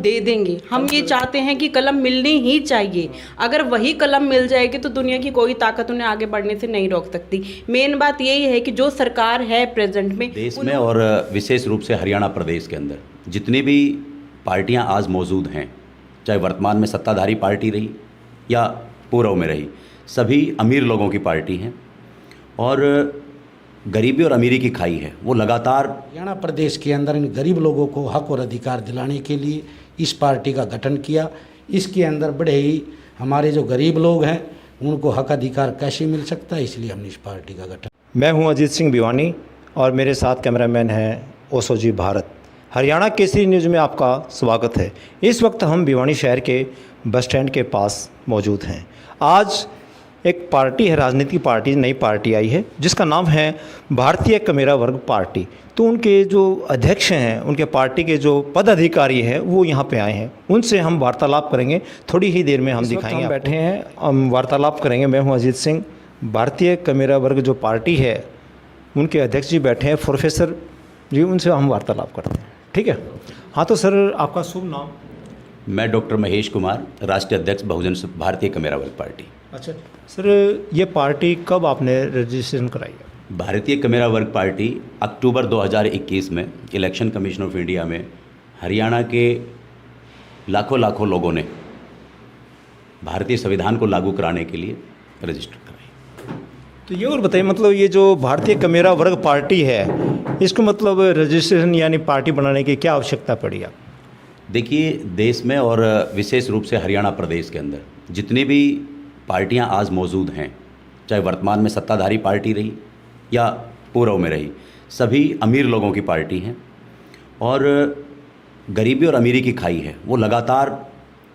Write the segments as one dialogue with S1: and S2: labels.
S1: दे देंगे। हम ये चाहते हैं कि कलम मिलनी ही चाहिए। अगर वही कलम मिल जाएगी तो दुनिया की कोई ताकत उन्हें आगे बढ़ने से नहीं रोक सकती। मेन बात यही है कि जो सरकार है प्रेजेंट में
S2: देश में और विशेष रूप से हरियाणा प्रदेश के अंदर जितनी भी पार्टियां आज मौजूद हैं, चाहे वर्तमान में सत्ताधारी पार्टी रही या पूर्व में रही, सभी अमीर लोगों की पार्टी हैं और गरीबी और अमीरी की खाई है वो लगातार।
S3: हरियाणा प्रदेश के अंदर इन गरीब लोगों को हक और अधिकार दिलाने के लिए इस पार्टी का गठन किया। इसके अंदर बड़े ही हमारे जो गरीब लोग हैं उनको हक अधिकार कैसे मिल सकता है, इसलिए हमने इस पार्टी का गठन।
S4: मैं हूं अजीत सिंह भिवानी और मेरे साथ कैमरामैन हैं ओसोजी भारत। हरियाणा केसरी न्यूज़ में आपका स्वागत है। इस वक्त हम भिवानी शहर के बस स्टैंड के पास मौजूद हैं। आज एक पार्टी है, राजनीतिक पार्टी, नई पार्टी आई है जिसका नाम है भारतीय कमेरा वर्ग पार्टी। तो उनके जो अध्यक्ष हैं, उनके पार्टी के जो पदाधिकारी हैं वो यहाँ पे आए हैं, उनसे हम वार्तालाप करेंगे। थोड़ी ही देर में हम दिखाएंगे। हम बैठे हैं, हम वार्तालाप करेंगे। मैं हूँ अजीत सिंह। भारतीय कमेरा वर्ग जो पार्टी है उनके अध्यक्ष जी बैठे हैं, प्रोफेसर जी, उनसे हम वार्तालाप करते हैं। ठीक है। हाँ तो सर, आपका शुभ नाम?
S2: मैं डॉक्टर महेश कुमार, राष्ट्रीय अध्यक्ष बहुजन भारतीय कमेरा वर्ग पार्टी।
S4: अच्छा सर, ये पार्टी कब आपने रजिस्ट्रेशन कराई है?
S2: भारतीय कमेरा वर्ग पार्टी अक्टूबर 2021 में इलेक्शन कमीशन ऑफ इंडिया में हरियाणा के लाखों लोगों ने भारतीय संविधान को लागू कराने के लिए रजिस्टर कराई।
S4: तो ये और बताइए, मतलब ये जो भारतीय कमेरा वर्ग पार्टी है, इसको मतलब रजिस्ट्रेशन यानी पार्टी बनाने की क्या आवश्यकता पड़ी आप?
S2: देखिए, देश में और विशेष रूप से हरियाणा प्रदेश के अंदर जितनी भी पार्टियां आज मौजूद हैं, चाहे वर्तमान में सत्ताधारी पार्टी रही या पूर्व में रही, सभी अमीर लोगों की पार्टी हैं और गरीबी और अमीरी की खाई है वो लगातार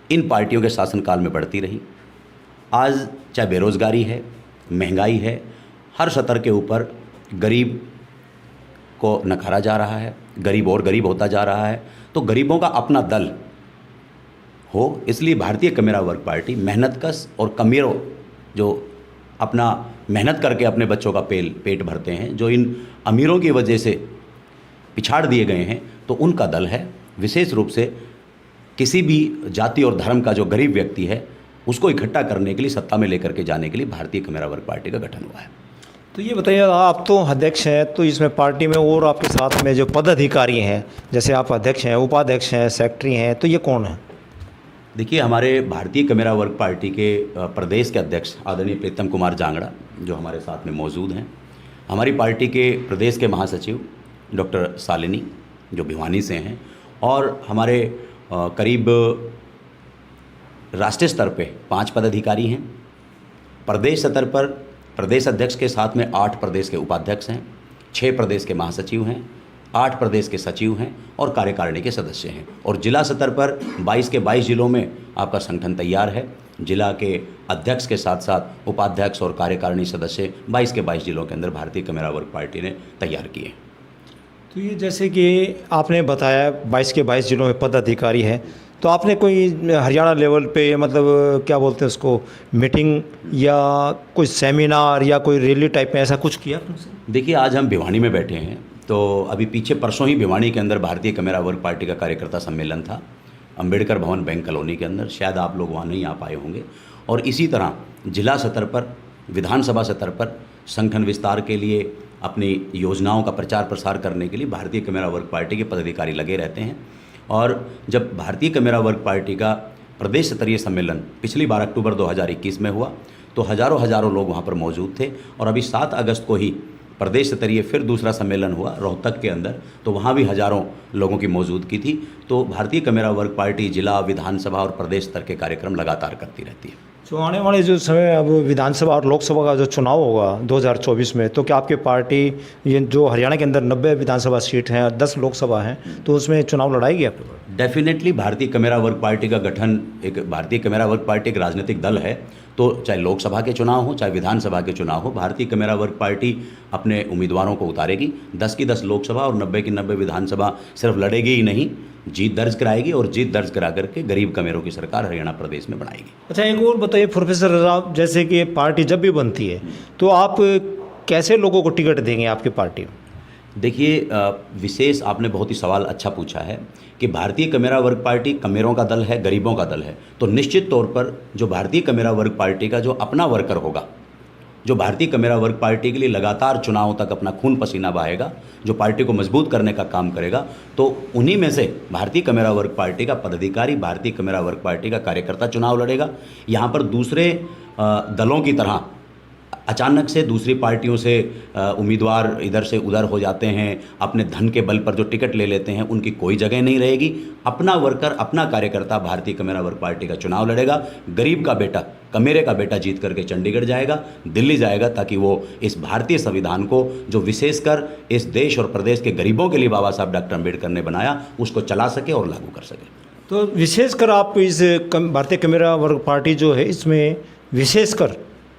S2: इन पार्टियों के शासनकाल में बढ़ती रही। आज चाहे बेरोज़गारी है, महंगाई है, हर स्तर के ऊपर गरीब को नकारा जा रहा है, गरीब और गरीब होता जा रहा है। तो गरीबों का अपना दल हो, इसलिए भारतीय कमेरा वर्ग पार्टी मेहनतकश और कमेरों जो अपना मेहनत करके अपने बच्चों का पेट भरते हैं, जो इन अमीरों की वजह से पिछाड़ दिए गए हैं, तो उनका दल है। विशेष रूप से किसी भी जाति और धर्म का जो गरीब व्यक्ति है उसको इकट्ठा करने के लिए, सत्ता में लेकर के जाने के लिए भारतीय कमेरा वर्ग पार्टी का गठन हुआ है।
S4: तो ये बताइए, आप तो अध्यक्ष हैं, तो इसमें पार्टी में और आपके साथ में जो पदाधिकारी हैं, जैसे आप अध्यक्ष हैं, उपाध्यक्ष हैं, सेक्रेटरी हैं, तो ये कौन है?
S2: देखिए, हमारे भारतीय कमेरा वर्ग पार्टी के प्रदेश के अध्यक्ष आदरणीय प्रीतम कुमार जांगड़ा जो हमारे साथ में मौजूद हैं, हमारी पार्टी के प्रदेश के महासचिव डॉक्टर शालिनी जो भिवानी से हैं, और हमारे करीब राष्ट्रीय स्तर पे 5 पदाधिकारी हैं। प्रदेश स्तर पर प्रदेश अध्यक्ष के साथ में 8 प्रदेश के उपाध्यक्ष हैं, 6 प्रदेश के महासचिव हैं, 8 प्रदेश के सचिव हैं और कार्यकारिणी के सदस्य हैं। और जिला स्तर पर 22 के 22 जिलों में आपका संगठन तैयार है। जिला के अध्यक्ष के साथ साथ उपाध्यक्ष और कार्यकारिणी सदस्य 22 के 22 जिलों के अंदर भारतीय कमेरा वर्ग पार्टी ने तैयार किए।
S4: तो ये जैसे कि आपने बताया 22 के 22 जिलों में पदाधिकारी हैं, तो आपने कोई हरियाणा लेवल पे, मतलब क्या बोलते हैं उसको, मीटिंग या कोई सेमिनार या कोई रैली टाइप में ऐसा कुछ किया?
S2: देखिए, आज हम भिवानी में बैठे हैं, तो अभी पीछे परसों ही भिवानी के अंदर भारतीय कमेरा वर्ग पार्टी का कार्यकर्ता सम्मेलन था अंबेडकर भवन बैंक कॉलोनी के अंदर। शायद आप लोग वहाँ नहीं आ पाए होंगे। और इसी तरह जिला स्तर पर, विधानसभा स्तर पर संगठन विस्तार के लिए, अपनी योजनाओं का प्रचार प्रसार करने के लिए भारतीय कमेरा वर्ग पार्टी के पदाधिकारी लगे रहते हैं। और जब भारतीय कमेरा वर्ग पार्टी का प्रदेश स्तरीय सम्मेलन पिछली बार अक्टूबर 2021 में हुआ, तो हज़ारों लोग वहाँ पर मौजूद थे। और अभी 7 अगस्त को ही प्रदेश स्तरीय फिर दूसरा सम्मेलन हुआ रोहतक के अंदर, तो वहाँ भी हज़ारों लोगों की मौजूदगी थी। तो भारतीय कमेरा वर्ग पार्टी जिला, विधानसभा और प्रदेश स्तर के कार्यक्रम लगातार करती रहती है।
S4: तो आने वाले जो समय, अब विधानसभा और लोकसभा का जो चुनाव होगा 2024 में, तो क्या आपकी पार्टी, ये जो हरियाणा के अंदर 90 विधानसभा सीट हैं, 10 लोकसभा हैं, तो उसमें चुनाव लड़ाएगी आप?
S2: डेफिनेटली भारतीय कमेरा वर्ग पार्टी का गठन, एक भारतीय कमेरा वर्ग पार्टी एक राजनीतिक दल है, तो चाहे लोकसभा के चुनाव हो, चाहे विधानसभा के चुनाव हो, भारतीय कमेरा वर्ग पार्टी अपने उम्मीदवारों को उतारेगी। 10 की 10 लोकसभा और 90 की 90 विधानसभा सिर्फ लड़ेगी ही नहीं, जीत दर्ज कराएगी, और जीत दर्ज करा करके गरीब कमेरों की सरकार हरियाणा प्रदेश में बनाएगी।
S4: अच्छा, एक और बताइए प्रोफेसर साहब, जैसे कि पार्टी जब भी बनती है तो आप कैसे लोगों को टिकट देंगे आपकी पार्टी में?
S2: देखिए विशेष आपने बहुत ही सवाल अच्छा पूछा है कि भारतीय कमेरा वर्ग पार्टी कमेरों का दल है, गरीबों का दल है। तो निश्चित तौर पर जो भारतीय कमेरा वर्ग पार्टी का जो अपना वर्कर होगा, जो भारतीय कमेरा वर्ग पार्टी के लिए लगातार चुनाव तक अपना खून पसीना बहाएगा, जो पार्टी को मजबूत करने का काम करेगा, तो उन्हीं में से भारतीय कमेरा वर्ग पार्टी का पदाधिकारी, भारतीय कमेरा वर्ग पार्टी का कार्यकर्ता चुनाव लड़ेगा। यहाँ पर दूसरे दलों की तरह अचानक से दूसरी पार्टियों से उम्मीदवार इधर से उधर हो जाते हैं, अपने धन के बल पर जो टिकट ले लेते हैं, उनकी कोई जगह नहीं रहेगी। अपना वर्कर, अपना कार्यकर्ता भारतीय कमेरा वर्ग पार्टी का चुनाव लड़ेगा। गरीब का बेटा, कमेरे का बेटा जीत करके चंडीगढ़ जाएगा, दिल्ली जाएगा, ताकि वो इस भारतीय संविधान को, जो विशेषकर इस देश और प्रदेश के गरीबों के लिए बाबा साहब डॉक्टर अम्बेडकर ने बनाया, उसको चला सके और लागू कर सके।
S4: तो विशेषकर आप इस भारतीय कमेरा वर्ग पार्टी जो है, इसमें विशेषकर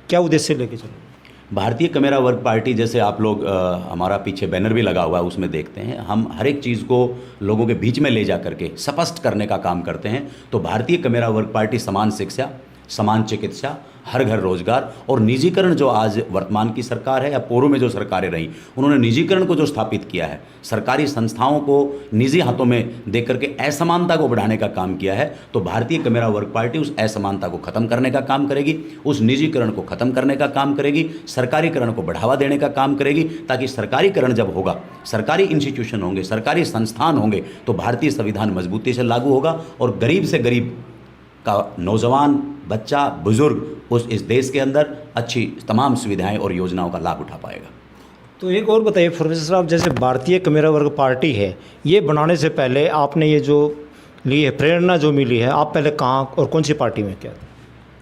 S4: क्या उद्देश्य लेके चले?
S2: भारतीय कमेरा वर्ग पार्टी, जैसे आप लोग हमारा पीछे बैनर भी लगा हुआ है, उसमें देखते हैं, हम हर एक चीज़ को लोगों के बीच में ले जा करके स्पष्ट करने का काम करते हैं। तो भारतीय कमेरा वर्ग पार्टी समान शिक्षा, समान चिकित्सा, हर घर रोजगार और निजीकरण, जो आज वर्तमान की सरकार है या पूर्व में जो सरकारें रहीं, उन्होंने निजीकरण को जो स्थापित किया है, सरकारी संस्थाओं को निजी हाथों में दे करके असमानता को बढ़ाने का काम किया है। तो भारतीय कमेरा वर्ग पार्टी उस असमानता को खत्म करने का काम करेगी, उस निजीकरण को खत्म करने का काम करेगी, सरकारीकरण को बढ़ावा देने का काम करेगी, ताकि सरकारीकरण जब होगा, सरकारी इंस्टीट्यूशन होंगे, सरकारी संस्थान होंगे, तो भारतीय संविधान मजबूती से लागू होगा और गरीब से गरीब का नौजवान, बच्चा, बुजुर्ग उस इस देश के अंदर अच्छी तमाम सुविधाएं और योजनाओं का लाभ उठा पाएगा।
S4: तो एक और बताइए प्रोफेसर साहब, जैसे भारतीय कमेरा वर्ग पार्टी है, ये बनाने से पहले आपने ये जो ली है, प्रेरणा जो मिली है, आप पहले कहाँ और कौन सी पार्टी में क्या?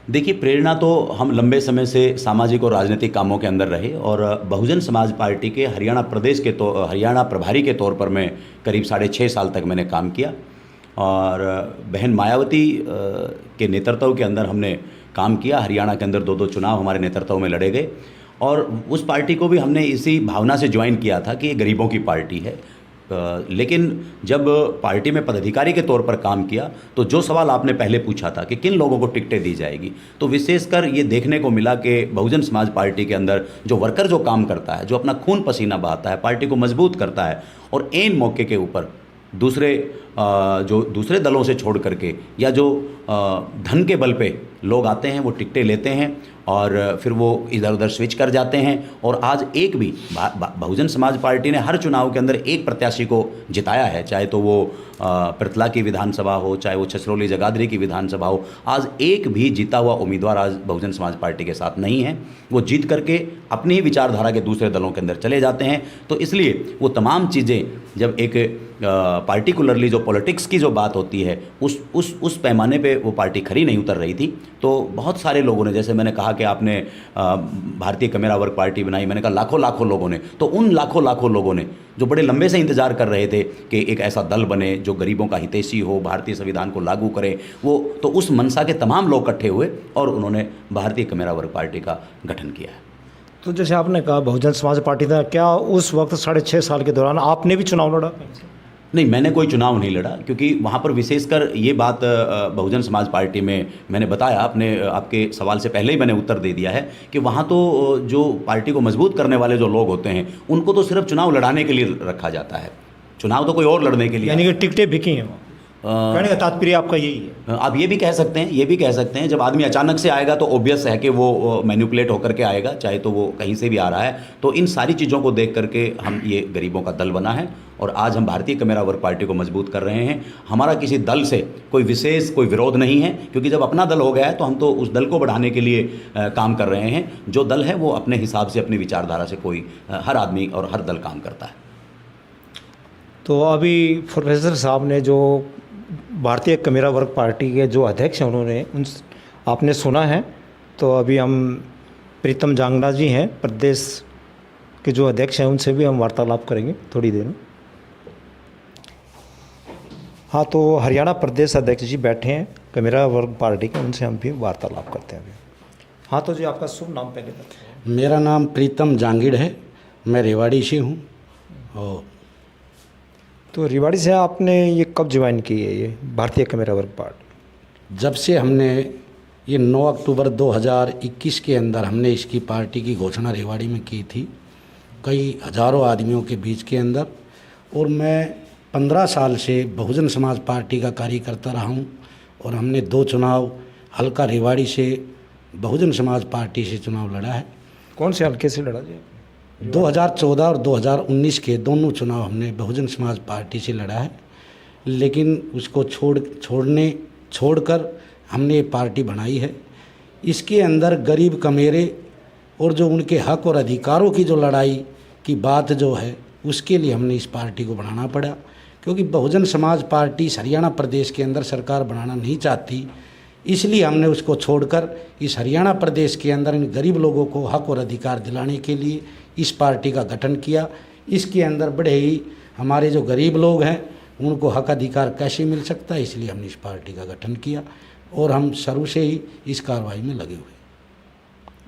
S2: देखिए, प्रेरणा तो हम लंबे समय से सामाजिक और राजनीतिक कामों के अंदर रहे और बहुजन समाज पार्टी के हरियाणा प्रदेश के हरियाणा प्रभारी के तौर पर मैं करीब 6.5 साल तक मैंने काम किया और बहन मायावती के नेतृत्व के अंदर हमने काम किया। हरियाणा के अंदर 2-2 चुनाव हमारे नेतृत्व में लड़े गए और उस पार्टी को भी हमने इसी भावना से ज्वाइन किया था कि ये गरीबों की पार्टी है। लेकिन जब पार्टी में पदाधिकारी के तौर पर काम किया, तो जो सवाल आपने पहले पूछा था कि किन लोगों को टिकटें दी जाएगी, तो विशेषकर ये देखने को मिला कि बहुजन समाज पार्टी के अंदर जो वर्कर जो काम करता है, जो अपना खून पसीना बहाता है, पार्टी को मजबूत करता है और ऐन मौके के ऊपर दूसरे दलों से छोड़ करके या जो धन के बल पे लोग आते हैं, वो टिकटें लेते हैं और फिर वो इधर उधर स्विच कर जाते हैं। और आज एक भी बहुजन समाज पार्टी ने हर चुनाव के अंदर एक प्रत्याशी को जिताया है, चाहे तो वो पृथला की विधानसभा हो, चाहे वो छछरौली जगाधरी की विधानसभा हो। आज एक भी जीता हुआ उम्मीदवार आज बहुजन समाज पार्टी के साथ नहीं है। वो जीत करके अपनी ही विचारधारा के दूसरे दलों के अंदर चले जाते हैं। तो इसलिए वो तमाम चीज़ें, जब एक पार्टिकुलरली जो पॉलिटिक्स की जो बात होती है, उस पैमाने पे वो पार्टी खरी नहीं उतर रही थी। तो बहुत सारे लोगों ने, जैसे मैंने कहा कि आपने भारतीय कमेरा वर्ग पार्टी बनाई, मैंने कहा लाखों लोगों ने, तो उन लाखों लोगों ने जो बड़े लंबे से इंतजार कर रहे थे कि एक ऐसा दल बने जो गरीबों का हितैषी हो, भारतीय संविधान को लागू करे, वो तो उस मनसा के तमाम लोग इकट्ठे हुए और उन्होंने भारतीय कमेरा वर्ग पार्टी का गठन किया है।
S4: तो जैसे आपने कहा बहुजन समाज पार्टी था, क्या उस वक्त 6.5 साल के दौरान आपने भी चुनाव लड़ा?
S2: नहीं, मैंने कोई चुनाव नहीं लड़ा, क्योंकि वहाँ पर विशेषकर ये बात बहुजन समाज पार्टी में मैंने बताया, आपके सवाल से पहले ही मैंने उत्तर दे दिया है कि वहाँ तो जो पार्टी को मजबूत करने वाले जो लोग होते हैं, उनको तो सिर्फ चुनाव लड़ाने के लिए रखा जाता है, चुनाव तो कोई और लड़ने के लिए।
S4: यानी कि टिकटें बिकी हैं वहाँ, कहने का तात्पर्य आपका यही है?
S2: आप ये भी कह सकते हैं, जब आदमी अचानक से आएगा तो ऑब्वियस है कि वो मैनिपुलेट होकर के आएगा, चाहे तो वो कहीं से भी आ रहा है। तो इन सारी चीज़ों को देख करके हम ये गरीबों का दल बना है और आज हम भारतीय कमेरा वर्ग पार्टी को मजबूत कर रहे हैं। हमारा किसी दल से कोई विरोध नहीं है, क्योंकि जब अपना दल हो गया है तो हम तो उस दल को बढ़ाने के लिए काम कर रहे हैं। जो दल है वो अपने हिसाब से, अपनी विचारधारा से हर आदमी और हर दल काम करता है।
S4: तो अभी प्रोफेसर साहब ने जो भारतीय कमेरा वर्ग पार्टी के जो अध्यक्ष हैं, आपने सुना है। तो अभी हम प्रीतम जांगड़ा जी हैं, प्रदेश के जो अध्यक्ष हैं, उनसे भी हम वार्तालाप करेंगे थोड़ी देर में। हाँ, तो हरियाणा प्रदेश अध्यक्ष जी बैठे हैं कमेरा वर्ग पार्टी के, उनसे हम भी वार्तालाप करते हैं अभी। हाँ, तो जी आपका शुभ नाम पहले बताइए।
S3: मेरा नाम प्रीतम जांगिड़ है, मैं रेवाड़ी से हूँ। और
S4: तो रेवाड़ी से आपने ये कब ज्वाइन की है ये भारतीय कमेरा वर्ग पार्टी?
S3: जब से हमने ये 9 अक्टूबर 2021 के अंदर हमने इसकी पार्टी की घोषणा रेवाड़ी में की थी। कई हज़ारों आदमियों के बीच के अंदर, और मैं 15 साल से बहुजन समाज पार्टी का कार्यकर्ता रहा हूँ। और हमने 2 चुनाव हल्का रेवाड़ी से बहुजन समाज पार्टी से चुनाव लड़ा है।
S4: कौन से हल्के से लड़ा जी?
S3: 2014 और 2019 के दोनों चुनाव हमने बहुजन समाज पार्टी से लड़ा है, लेकिन उसको छोड़कर हमने ये पार्टी बनाई है। इसके अंदर गरीब कमेरे और जो उनके हक और अधिकारों की जो लड़ाई की बात जो है, उसके लिए हमने इस पार्टी को बनाना पड़ा, क्योंकि बहुजन समाज पार्टी हरियाणा प्रदेश के अंदर सरकार बनाना नहीं चाहती। इसलिए हमने उसको छोड़कर इस हरियाणा प्रदेश के अंदर इन गरीब लोगों को हक और अधिकार दिलाने के लिए इस पार्टी का गठन किया। इसके अंदर बड़े ही हमारे जो गरीब लोग हैं उनको हक अधिकार कैसे मिल सकता है, इसलिए हमने इस पार्टी का गठन किया और हम शुरू से ही इस कार्रवाई में लगे हुए।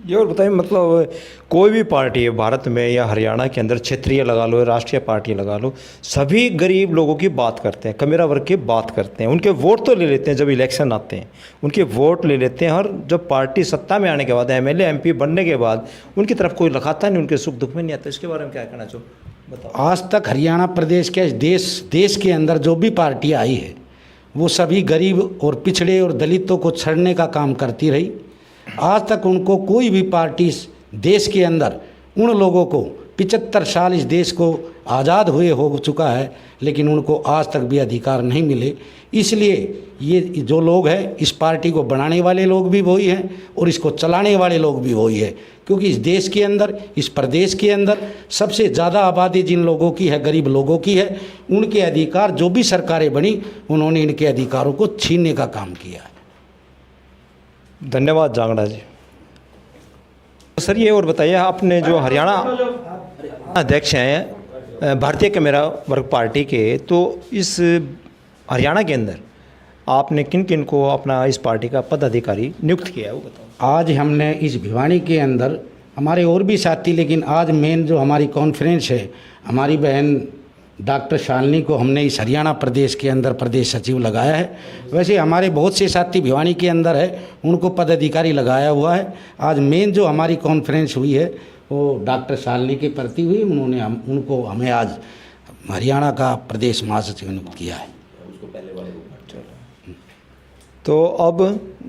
S4: ये और बताइए, मतलब कोई भी पार्टी है भारत में या हरियाणा के अंदर, क्षेत्रीय लगा लो, राष्ट्रीय पार्टी लगा लो, सभी गरीब लोगों की बात करते हैं, कमेरा वर्ग की बात करते हैं, उनके वोट तो ले लेते हैं। जब इलेक्शन आते हैं उनके वोट ले लेते हैं, और जब पार्टी सत्ता में आने के बाद, एमएलए एमपी बनने के बाद उनकी तरफ कोई लगाता नहीं, उनके सुख दुख में नहीं आता। इसके बारे में क्या कहना चाहो, बताओ।
S3: आज तक हरियाणा प्रदेश के देश के अंदर जो भी पार्टी आई है वो सभी गरीब और पिछड़े और दलितों को छड़ने का काम करती रही। आज तक उनको कोई भी पार्टी देश के अंदर उन लोगों को 75 साल इस देश को आज़ाद हुए हो चुका है, लेकिन उनको आज तक भी अधिकार नहीं मिले। इसलिए ये जो लोग हैं, इस पार्टी को बनाने वाले लोग भी वही हैं और इसको चलाने वाले लोग भी वही है, क्योंकि इस देश के अंदर, इस प्रदेश के अंदर सबसे ज़्यादा आबादी जिन लोगों की है, गरीब लोगों की है, उनके अधिकार जो भी सरकारें बनी उन्होंने इनके अधिकारों को छीनने का काम किया है।
S4: धन्यवाद जांगड़ा जी। सर ये और बताइए, आपने जो हरियाणा अध्यक्ष हैं भारतीय कमेरा वर्ग पार्टी के, तो इस हरियाणा के अंदर आपने किन किन को अपना इस पार्टी का पदाधिकारी नियुक्त किया है, वो बताओ।
S3: आज हमने इस भिवानी के अंदर हमारे और भी साथी, लेकिन आज मेन जो हमारी कॉन्फ्रेंस है, हमारी बहन डॉक्टर शालिनी को हमने इस हरियाणा प्रदेश के अंदर प्रदेश सचिव लगाया है। वैसे हमारे बहुत से साथी भिवानी के अंदर है, उनको पदाधिकारी लगाया हुआ है। आज मेन जो हमारी कॉन्फ्रेंस हुई है वो डॉक्टर शालिनी के प्रति हुई, उन्होंने हमें आज हरियाणा का प्रदेश महासचिव नियुक्त किया है।
S4: तो अब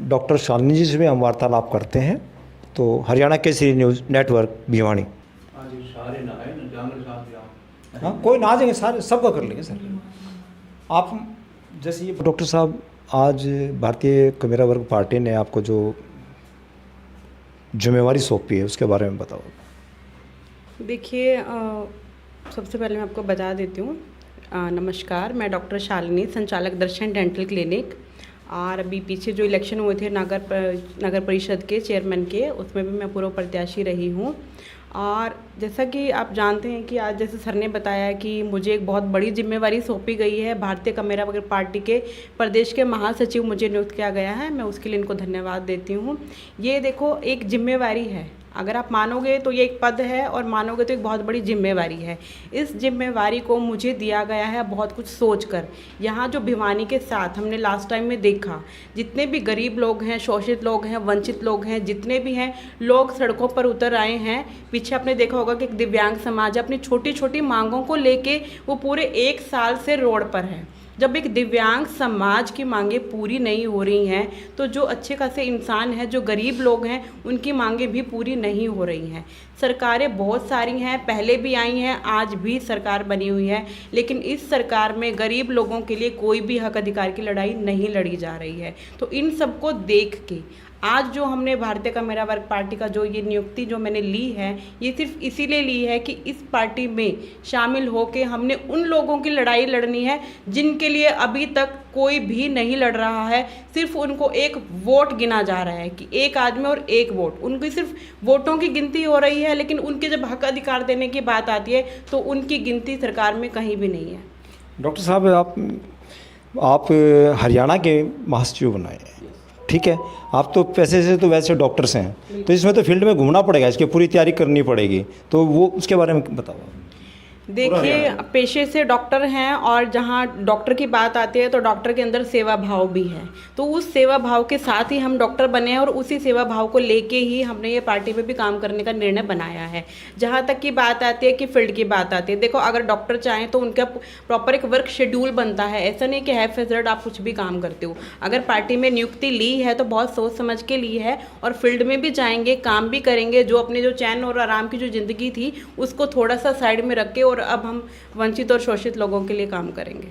S4: डॉक्टर शालिनी जी से भी हम वार्तालाप करते हैं। तो हरियाणा केसरी न्यूज़ नेटवर्क भिवानी। हाँ, कोई ना आ जाएंगे, सारे सबका कर लेंगे सर। आप जैसे ये डॉक्टर साहब, आज भारतीय कमेरा वर्ग पार्टी ने आपको जो जिम्मेवारी सौंपी है उसके बारे में बताओ।
S1: देखिए, सबसे पहले मैं आपको बता देती हूँ। नमस्कार, मैं डॉक्टर शालिनी, संचालक दर्शन डेंटल क्लिनिक। और अभी पीछे जो इलेक्शन हुए थे नगर परिषद के चेयरमैन के, उसमें भी मैं पूर्व प्रत्याशी रही हूँ। और जैसा कि आप जानते हैं कि आज जैसे सर ने बताया कि मुझे एक बहुत बड़ी जिम्मेवारी सौंपी गई है, भारतीय कमेरा वर्ग पार्टी के प्रदेश के महासचिव मुझे नियुक्त किया गया है। मैं उसके लिए इनको धन्यवाद देती हूँ। ये देखो, एक जिम्मेवारी है, अगर आप मानोगे तो ये एक पद है और मानोगे तो एक बहुत बड़ी जिम्मेवारी है। इस जिम्मेवारी को मुझे दिया गया है बहुत कुछ सोचकर। यहाँ जो भिवानी के साथ हमने लास्ट टाइम में देखा, जितने भी गरीब लोग हैं, शोषित लोग हैं, वंचित लोग हैं, जितने भी हैं लोग सड़कों पर उतर आए हैं। पीछे आपने देखा होगा कि एक दिव्यांग समाज अपनी छोटी छोटी मांगों को लेके वो पूरे 1 साल से रोड पर है। जब एक दिव्यांग समाज की मांगें पूरी नहीं हो रही हैं, तो जो अच्छे खासे इंसान हैं, जो गरीब लोग हैं, उनकी मांगें भी पूरी नहीं हो रही हैं। सरकारें बहुत सारी हैं, पहले भी आई हैं, आज भी सरकार बनी हुई है, लेकिन इस सरकार में गरीब लोगों के लिए कोई भी हक अधिकार की लड़ाई नहीं लड़ी जा रही है। तो इन सबको देख के आज जो हमने भारतीय कमेरा वर्ग पार्टी का जो ये नियुक्ति जो मैंने ली है, ये सिर्फ इसीलिए ली है कि इस पार्टी में शामिल होकर हमने उन लोगों की लड़ाई लड़नी है जिनके लिए अभी तक कोई भी नहीं लड़ रहा है। सिर्फ उनको एक वोट गिना जा रहा है कि एक आदमी और एक वोट, उनकी सिर्फ वोटों की गिनती हो रही है, लेकिन उनके जब हक अधिकार देने की बात आती है तो उनकी गिनती सरकार में कहीं भी नहीं है।
S4: डॉक्टर साहब, आप हरियाणा के महासचिव बनाए, ठीक है, आप तो पैसे से तो वैसे डॉक्टर्स हैं, तो इसमें तो फील्ड में घूमना पड़ेगा, इसकी पूरी तैयारी करनी पड़ेगी, तो वो उसके बारे में बताओ।
S1: देखिए, पेशे से डॉक्टर हैं और जहाँ डॉक्टर की बात आती है तो डॉक्टर के अंदर सेवा भाव भी है। तो उस सेवा भाव के साथ ही हम डॉक्टर बने हैं और उसी सेवा भाव को लेके ही हमने ये पार्टी में भी काम करने का निर्णय बनाया है। जहाँ तक की बात आती है कि फील्ड की बात आती है, देखो अगर डॉक्टर चाहें तो उनका प्रॉपर एक वर्क शेड्यूल बनता है। ऐसा नहीं कि हैफ फेजर्ड आप कुछ भी काम करते हो। अगर पार्टी में नियुक्ति ली है तो बहुत सोच समझ के ली है और फील्ड में भी जाएंगे, काम भी करेंगे। जो अपने जो चैन और आराम की जो ज़िंदगी थी उसको थोड़ा सा साइड में रख के और अब हम वंचित और शोषित लोगों के लिए काम करेंगे।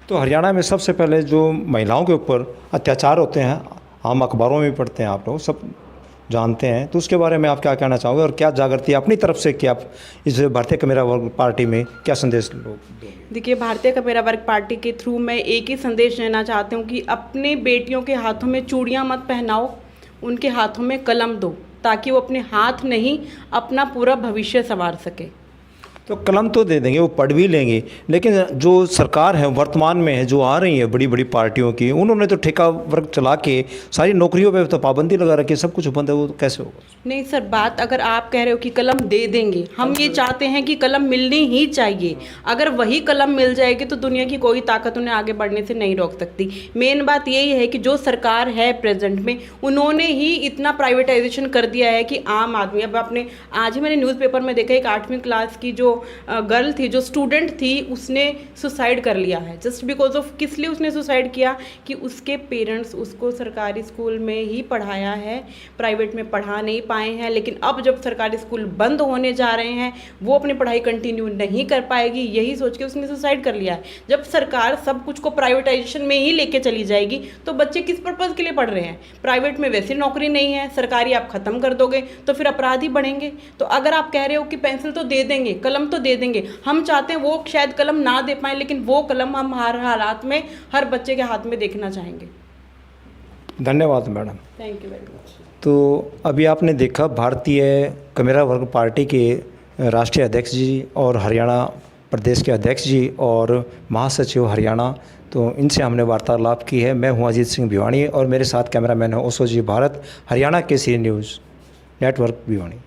S4: तो हरियाणा में सबसे पहले जो महिलाओं के ऊपर अत्याचार होते हैं, हम अखबारों में भी पढ़ते हैं, आप लोग सब जानते हैं, तो उसके बारे में आप क्या कहना चाहोगे और क्या जागृति अपनी तरफ से कि आप इस भारतीय कमेरा वर्ग पार्टी में क्या संदेश दोगे?
S1: देखिए, भारतीय कमेरा वर्ग पार्टी के थ्रू मैं एक ही संदेश देना चाहती हूँ कि अपने बेटियों के हाथों में चूड़ियाँ मत पहनाओ, उनके हाथों में कलम दो ताकि वो अपने हाथ नहीं अपना पूरा भविष्य संवार सके।
S4: तो कलम तो दे देंगे, वो पढ़ भी लेंगे, लेकिन जो सरकार है वर्तमान में है, जो आ रही है बड़ी बड़ी पार्टियों की, उन्होंने तो ठेका वर्ग चला के सारी नौकरियों पे तो पाबंदी लगा रखी है, सब कुछ बंद है, वो कैसे होगा?
S1: नहीं सर, बात अगर आप कह रहे हो कि कलम दे देंगे, हम ये चाहते हैं कि कलम मिलनी ही चाहिए। अगर वही कलम मिल जाएगी तो दुनिया की कोई ताकत उन्हें आगे बढ़ने से नहीं रोक सकती। मेन बात यही है कि जो सरकार है प्रेजेंट में, उन्होंने ही इतना प्राइवेटाइजेशन कर दिया है कि आम आदमी, अब आपने आज ही मैंने न्यूज़पेपर में देखा, एक 8वीं क्लास की जो गर्ल थी, जो स्टूडेंट थी, उसने सुसाइड कर लिया है जस्ट बिकॉज ऑफ, किस लिए उसने सुसाइड किया कि उसके पेरेंट्स उसको सरकारी स्कूल में ही पढ़ाया है, प्राइवेट में पढ़ा नहीं पाए हैं। लेकिन अब जब सरकारी स्कूल बंद होने जा रहे हैं, वो अपनी पढ़ाई कंटिन्यू नहीं कर पाएगी, यही सोच के उसने सुसाइड कर लिया है। जब सरकार सब कुछ को प्राइवेटाइजेशन में ही लेके चली जाएगी तो बच्चे किस पर्पज़ के लिए पढ़ रहे हैं? प्राइवेट में वैसे नौकरी नहीं है, सरकारी आप ख़त्म कर दोगे तो फिर अपराधी बढ़ेंगे। तो अगर आप कह रहे हो कि पेंसिल तो दे देंगे, कलम तो दे देंगे, हम चाहते हैं वो शायद कलम ना दे पाए, लेकिन वो कलम हम हर हालात में हर बच्चे के हाथ में देखना चाहेंगे।
S4: धन्यवाद madam.
S1: Thank you very much.
S4: तो अभी आपने देखा भारतीय कमेरा वर्ग पार्टी के राष्ट्रीय अध्यक्ष जी और हरियाणा प्रदेश के अध्यक्ष जी और महासचिव हरियाणा, तो इनसे हमने वार्तालाप की है। मैं हूँ अजीत सिंह भिवानी और मेरे साथ कैमरामैन है ओसो जी भारत, हरियाणा केसरी न्यूज़ नेटवर्क भिवानी।